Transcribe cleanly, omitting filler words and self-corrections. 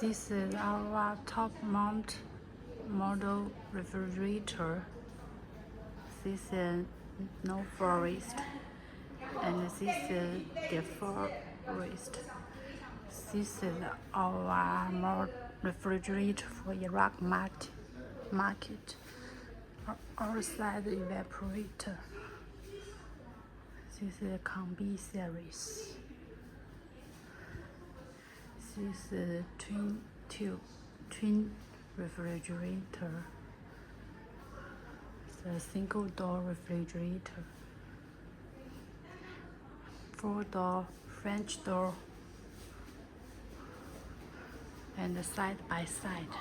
This is our top mount model refrigerator. This is no forest, and this is the forest. This is our refrigerator for Iraq market. Outside evaporator. This is Combi series. This is twin refrigerator. The single door refrigerator. 4-door French door, and side by side.